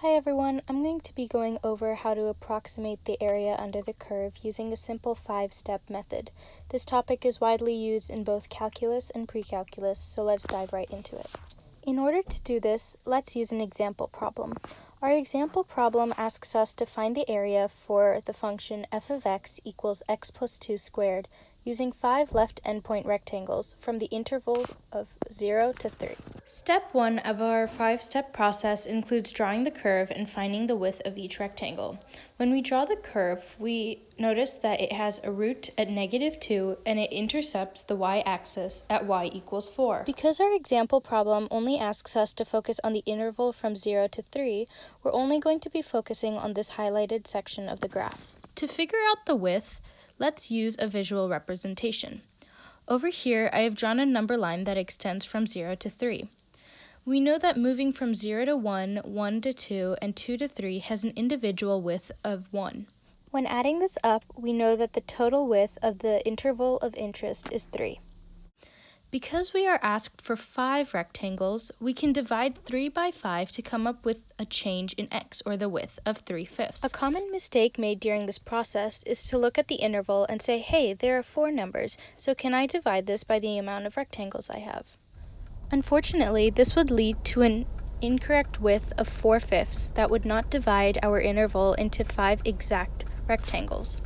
Hi everyone, I'm going to be going over how to approximate the area under the curve using a simple 5-step method. This topic is widely used in both calculus and pre-calculus, so let's dive right into it. In order to do this, let's use an example problem. Our example problem asks us to find the area for the function f of x equals x plus 2 squared using 5 left endpoint rectangles from the interval of 0 to 3. Step 1 of our 5-step process includes drawing the curve and finding the width of each rectangle. When we draw the curve, we notice that it has a root at -2 and it intercepts the y-axis at y equals 4. Because our example problem only asks us to focus on the interval from 0 to 3, we're only going to be focusing on this highlighted section of the graph. To figure out the width, let's use a visual representation. Over here, I have drawn a number line that extends from 0 to 3. We know that moving from 0 to 1, 1 to 2, and 2 to 3 has an individual width of 1. When adding this up, we know that the total width of the interval of interest is 3. Because we are asked for 5 rectangles, we can divide 3 by 5 to come up with a change in x, or the width of 3/5. A common mistake made during this process is to look at the interval and say, hey, there are 4 numbers, so can I divide this by the amount of rectangles I have? Unfortunately, this would lead to an incorrect width of 4/5 that would not divide our interval into 5 exact rectangles.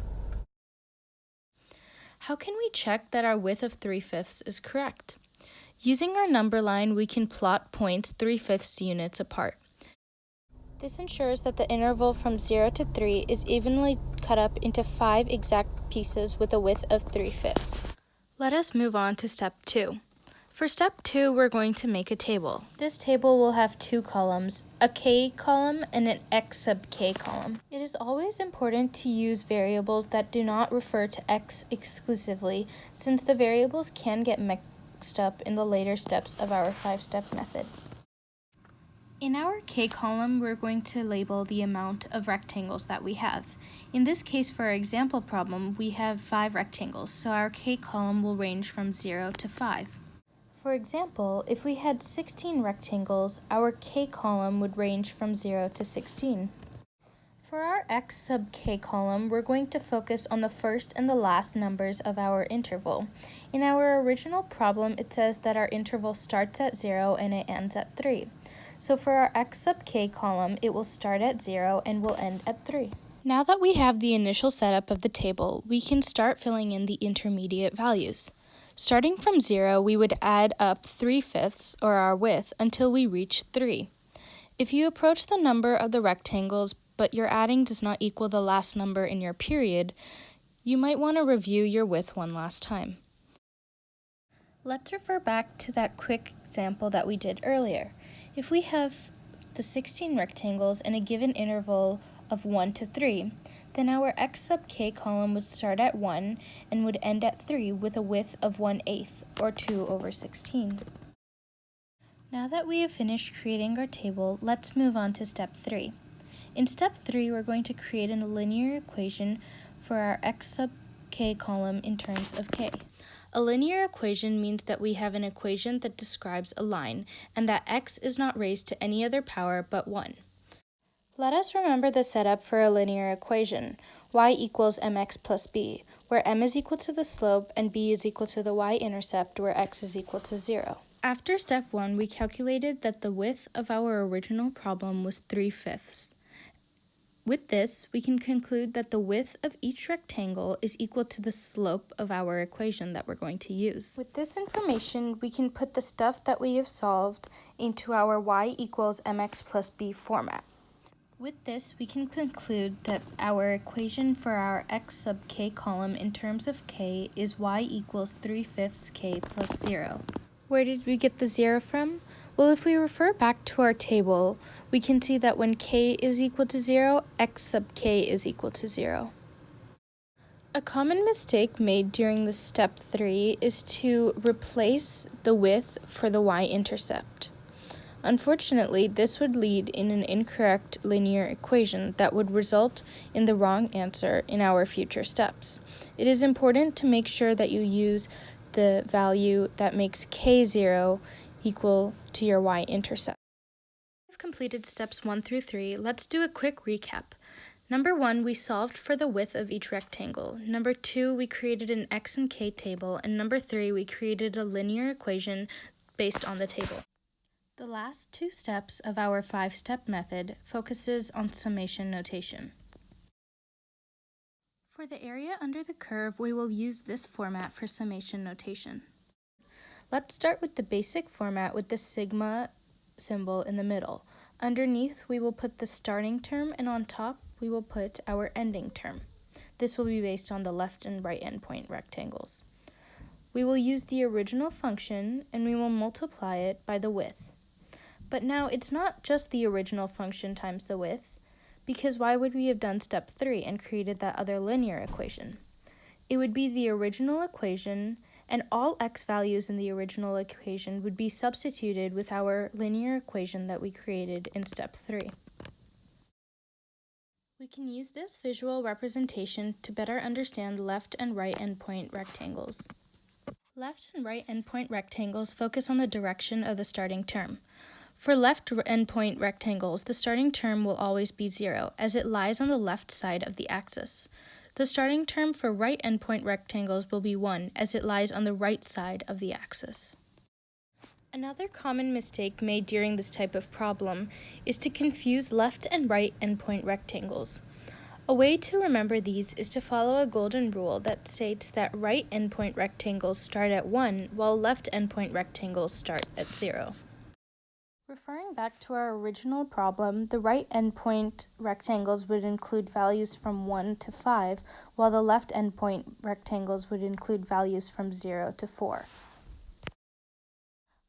How can we check that our width of 3/5 is correct? Using our number line, we can plot points 3/5 units apart. This ensures that the interval from 0 to 3 is evenly cut up into 5 exact pieces with a width of 3/5. Let us move on to step 2. For step 2, we're going to make a table. This table will have 2 columns, a k column and an x sub k column. It is always important to use variables that do not refer to x exclusively, since the variables can get mixed up in the later steps of our 5-step method. In our k column, we're going to label the amount of rectangles that we have. In this case, for our example problem, we have 5 rectangles, so our k column will range from 0 to 5. For example, if we had 16 rectangles, our k column would range from 0 to 16. For our x sub k column, we're going to focus on the first and the last numbers of our interval. In our original problem, it says that our interval starts at 0 and it ends at 3. So for our x sub k column, it will start at 0 and will end at 3. Now that we have the initial setup of the table, we can start filling in the intermediate values. Starting from 0, we would add up 3/5, or our width, until we reach 3. If you approach the number of the rectangles, but your adding does not equal the last number in your period, you might want to review your width one last time. Let's refer back to that quick example that we did earlier. If we have the 16 rectangles and a given interval of 1 to 3, then our x sub k column would start at 1 and would end at 3 with a width of 1/8, or 2 over 16. Now that we have finished creating our table, let's move on to step 3. In step 3, we're going to create a linear equation for our x sub k column in terms of k. A linear equation means that we have an equation that describes a line, and that x is not raised to any other power but 1. Let us remember the setup for a linear equation, y equals mx plus b, where m is equal to the slope and b is equal to the y-intercept, where x is equal to 0. After step 1, we calculated that the width of our original problem was 3/5. With this, we can conclude that the width of each rectangle is equal to the slope of our equation that we're going to use. With this information, we can put the stuff that we have solved into our y equals mx plus b format. With this, we can conclude that our equation for our x sub k column in terms of k is y equals 3/5 k plus 0. Where did we get the 0 from? Well, if we refer back to our table, we can see that when k is equal to 0, x sub k is equal to 0. A common mistake made during the step 3 is to replace the width for the y-intercept. Unfortunately, this would lead in an incorrect linear equation that would result in the wrong answer in our future steps. It is important to make sure that you use the value that makes k0 equal to your y-intercept. we've completed steps 1 through 3, let's do a quick recap. Number 1, we solved for the width of each rectangle. Number 2, we created an x and k table. And number 3, we created a linear equation based on the table. The last 2 steps of our 5-step method focuses on summation notation. For the area under the curve, we will use this format for summation notation. Let's start with the basic format with the sigma symbol in the middle. Underneath, we will put the starting term, and on top, we will put our ending term. This will be based on the left and right endpoint rectangles. We will use the original function, and we will multiply it by the width. But now, it's not just the original function times the width, because why would we have done step 3 and created that other linear equation? It would be the original equation, and all x values in the original equation would be substituted with our linear equation that we created in step 3. We can use this visual representation to better understand left and right endpoint rectangles. Left and right endpoint rectangles focus on the direction of the starting term. For left endpoint rectangles, the starting term will always be 0, as it lies on the left side of the axis. The starting term for right endpoint rectangles will be 1, as it lies on the right side of the axis. Another common mistake made during this type of problem is to confuse left and right endpoint rectangles. A way to remember these is to follow a golden rule that states that right endpoint rectangles start at 1, while left endpoint rectangles start at 0. Referring back to our original problem, the right endpoint rectangles would include values from 1 to 5, while the left endpoint rectangles would include values from 0 to 4.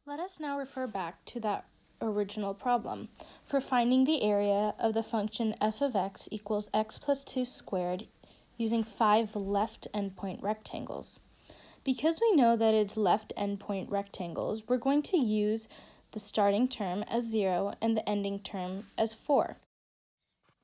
Let us now refer back to that original problem for finding the area of the function f of x equals x plus 2 squared using 5 left endpoint rectangles. Because we know that it's left endpoint rectangles, we're going to use the starting term as 0 and the ending term as 4.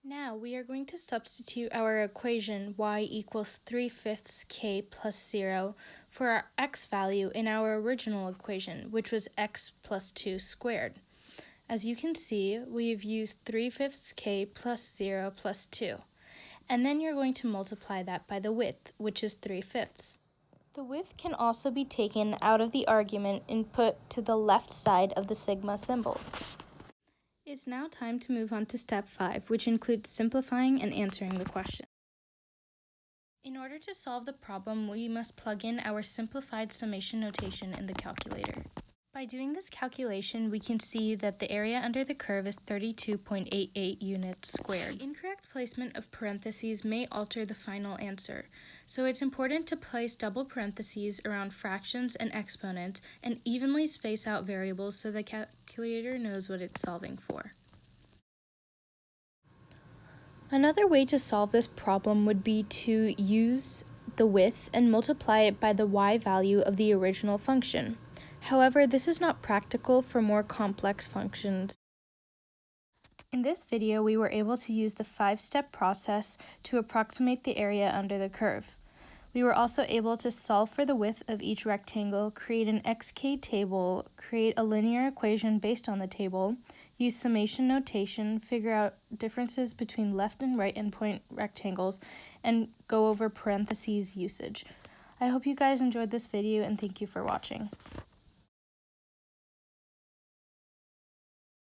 Now we are going to substitute our equation y equals 3/5 k plus 0 for our x value in our original equation, which was x plus 2 squared. As you can see, we've used 3/5 k plus 0 plus 2. And then you're going to multiply that by the width, which is 3/5. The width can also be taken out of the argument and put to the left side of the sigma symbol. It's now time to move on to step 5, which includes simplifying and answering the question. In order to solve the problem, we must plug in our simplified summation notation in the calculator. By doing this calculation, we can see that the area under the curve is 32.88 units squared. The incorrect placement of parentheses may alter the final answer, so it's important to place double parentheses around fractions and exponents and evenly space out variables so the calculator knows what it's solving for. Another way to solve this problem would be to use the width and multiply it by the y value of the original function. However, this is not practical for more complex functions. In this video, we were able to use the 5-step process to approximate the area under the curve. We were also able to solve for the width of each rectangle, create an xk table, create a linear equation based on the table, use summation notation, figure out differences between left and right endpoint rectangles, and go over parentheses usage. I hope you guys enjoyed this video and thank you for watching.